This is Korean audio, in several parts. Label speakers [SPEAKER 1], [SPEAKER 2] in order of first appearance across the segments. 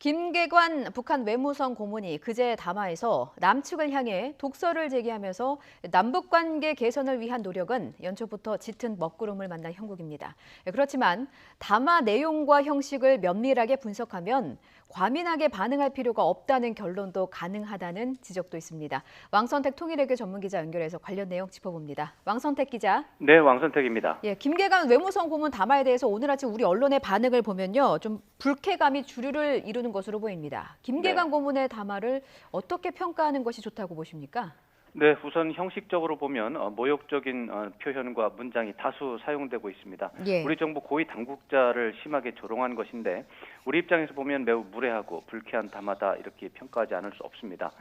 [SPEAKER 1] 김계관 북한 외무성 고문이 그제 담화에서 남측을 향해 독서를 제기하면서 남북관계 개선을 위한 노력은 연초부터 짙은 먹구름을 만난 형국입니다. 그렇지만 담화 내용과 형식을 면밀하게 분석하면 과민하게 반응할 필요가 없다는 결론도 가능하다는 지적도 있습니다. 왕선택 통일외교 전문기자 연결해서 관련 내용 짚어봅니다. 왕선택 기자.
[SPEAKER 2] 네, 왕선택입니다.
[SPEAKER 1] 김계관 외무성 고문 담화에 대해서 오늘 아침 우리 언론의 반응을 보면요, 좀 불쾌감이 주류를 이루는 것으로 보입니다. 김계관 고문의 담화를 어떻게 평가하는 것이 좋다고 보십니까?
[SPEAKER 2] 네, 우선 형식적으로 보면 모욕적인 표현과 문장이 다수 사용되고 있습니다.
[SPEAKER 1] 예.
[SPEAKER 2] 우리 정부 고위 당국자를 심하게 조롱한 것인데 우리 입장에서 보면 매우 무례하고 불쾌한 담화다 이렇게 평가하지 않을 수 없습니다.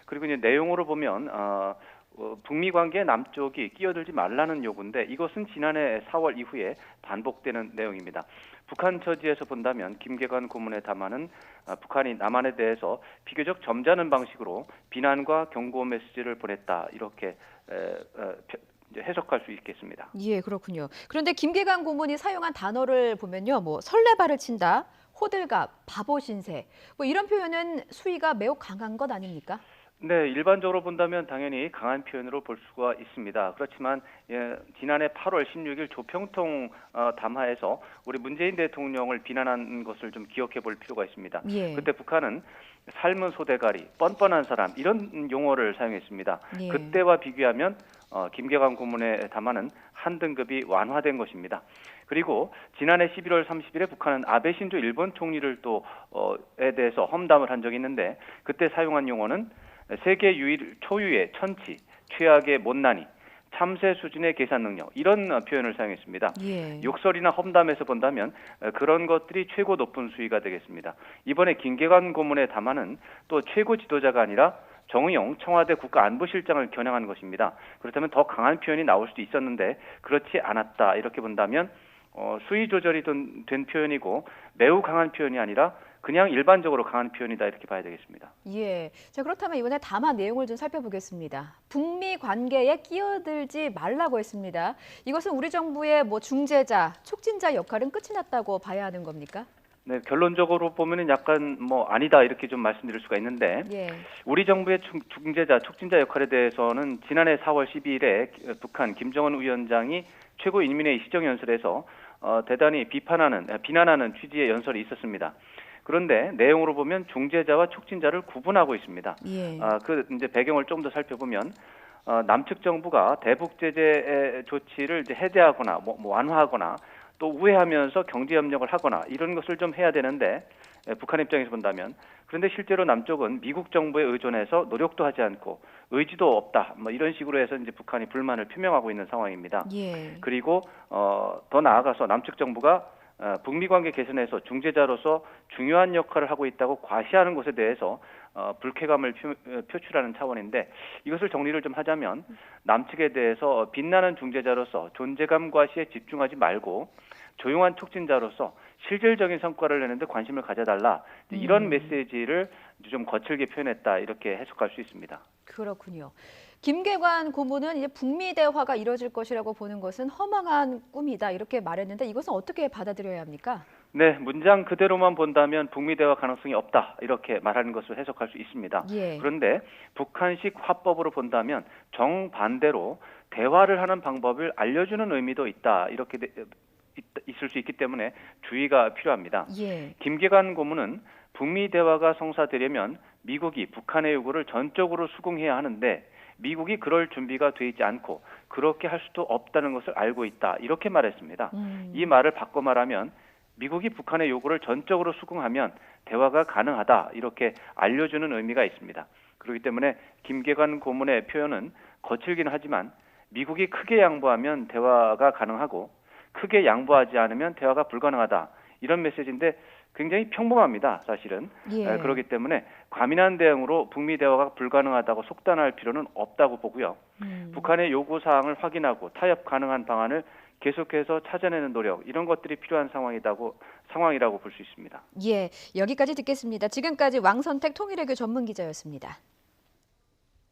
[SPEAKER 2] 그리고 이제 내용으로 보면 북미 관계 남쪽이 끼어들지 말라는 요구인데 이것은 지난해 4월 이후에 반복되는 내용입니다. 북한 처지에서 본다면 김계관 고문의 담화는 북한이 남한에 대해서 비교적 점잖은 방식으로 비난과 경고 메시지를 보냈다 이렇게 해석할 수 있겠습니다.
[SPEAKER 1] 예, 그렇군요. 그런데 김계관 고문이 사용한 단어를 보면요, 설레발을 친다, 호들갑, 바보 신세, 이런 표현은 수위가 매우 강한 것 아닙니까?
[SPEAKER 2] 네, 일반적으로 본다면 당연히 강한 표현으로 볼 수가 있습니다. 그렇지만 지난해 8월 16일 조평통 담화에서 우리 문재인 대통령을 비난한 것을 좀 기억해 볼 필요가 있습니다.
[SPEAKER 1] 예.
[SPEAKER 2] 그때 북한은 삶은 소대가리, 뻔뻔한 사람 이런 용어를 사용했습니다.
[SPEAKER 1] 예.
[SPEAKER 2] 그때와 비교하면 김계관 고문의 담화는 한 등급이 완화된 것입니다. 그리고 지난해 11월 30일에 북한은 아베 신조 일본 총리를 또에 대해서 험담을 한 적이 있는데 그때 사용한 용어는 세계 초유의 천치, 최악의 못난이, 참새 수준의 계산 능력 이런 표현을 사용했습니다.
[SPEAKER 1] 예.
[SPEAKER 2] 욕설이나 험담에서 본다면 그런 것들이 최고 높은 수위가 되겠습니다. 이번에 김계관 고문의 담화는 또 최고 지도자가 아니라 정의용 청와대 국가안보실장을 겨냥한 것입니다. 그렇다면 더 강한 표현이 나올 수도 있었는데 그렇지 않았다 이렇게 본다면 수위 조절이 된 표현이고 매우 강한 표현이 아니라 그냥 일반적으로 강한 표현이다 이렇게 봐야 되겠습니다.
[SPEAKER 1] 예. 자, 그렇다면 이번에 담화 내용을 좀 살펴보겠습니다. 북미 관계에 끼어들지 말라고 했습니다. 이것은 우리 정부의 중재자, 촉진자 역할은 끝이 났다고 봐야 하는 겁니까?
[SPEAKER 2] 네, 결론적으로 보면은 약간 아니다 이렇게 좀 말씀드릴 수가 있는데
[SPEAKER 1] 예.
[SPEAKER 2] 우리 정부의 중재자, 촉진자 역할에 대해서는 지난해 4월 12일에 북한 김정은 위원장이 최고인민회의 시정연설에서 대단히 비난하는 취지의 연설이 있었습니다. 그런데 내용으로 보면 중재자와 촉진자를 구분하고 있습니다.
[SPEAKER 1] 예.
[SPEAKER 2] 이제 배경을 좀 더 살펴보면 남측 정부가 대북 제재 조치를 이제 해제하거나 완화하거나 또 우회하면서 경제 협력을 하거나 이런 것을 좀 해야 되는데 북한 입장에서 본다면 그런데 실제로 남쪽은 미국 정부에 의존해서 노력도 하지 않고 의지도 없다 이런 식으로 해서 이제 북한이 불만을 표명하고 있는 상황입니다.
[SPEAKER 1] 예.
[SPEAKER 2] 그리고 더 나아가서 남측 정부가 북미 관계 개선에서 중재자로서 중요한 역할을 하고 있다고 과시하는 것에 대해서 불쾌감을 표출하는 차원인데 이것을 정리를 좀 하자면 남측에 대해서 빛나는 중재자로서 존재감 과시에 집중하지 말고 조용한 촉진자로서 실질적인 성과를 내는데 관심을 가져달라 이런 메시지를 좀 거칠게 표현했다 이렇게 해석할 수 있습니다.
[SPEAKER 1] 그렇군요. 김계관 고문은 이제 북미 대화가 이뤄질 것이라고 보는 것은 허망한 꿈이다 이렇게 말했는데 이것은 어떻게 받아들여야 합니까?
[SPEAKER 2] 네, 문장 그대로만 본다면 북미 대화 가능성이 없다 이렇게 말하는 것을 해석할 수 있습니다.
[SPEAKER 1] 예.
[SPEAKER 2] 그런데 북한식 화법으로 본다면 정반대로 대화를 하는 방법을 알려주는 의미도 있다 이렇게 있을 수 있기 때문에 주의가 필요합니다.
[SPEAKER 1] 예.
[SPEAKER 2] 김계관 고문은 북미 대화가 성사되려면 미국이 북한의 요구를 전적으로 수긍해야 하는데 미국이 그럴 준비가 돼 있지 않고 그렇게 할 수도 없다는 것을 알고 있다 이렇게 말했습니다. 이 말을 바꿔 말하면 미국이 북한의 요구를 전적으로 수긍하면 대화가 가능하다 이렇게 알려주는 의미가 있습니다. 그렇기 때문에 김계관 고문의 표현은 거칠긴 하지만 미국이 크게 양보하면 대화가 가능하고 크게 양보하지 않으면 대화가 불가능하다 이런 메시지인데 굉장히 평범합니다. 사실은.
[SPEAKER 1] 예.
[SPEAKER 2] 그렇기 때문에 과민한 대응으로 북미 대화가 불가능하다고 속단할 필요는 없다고 보고요. 북한의 요구사항을 확인하고 타협 가능한 방안을 계속해서 찾아내는 노력 이런 것들이 필요한 상황이라고 볼 수 있습니다.
[SPEAKER 1] 예, 여기까지 듣겠습니다. 지금까지 왕선택 통일외교 전문기자였습니다.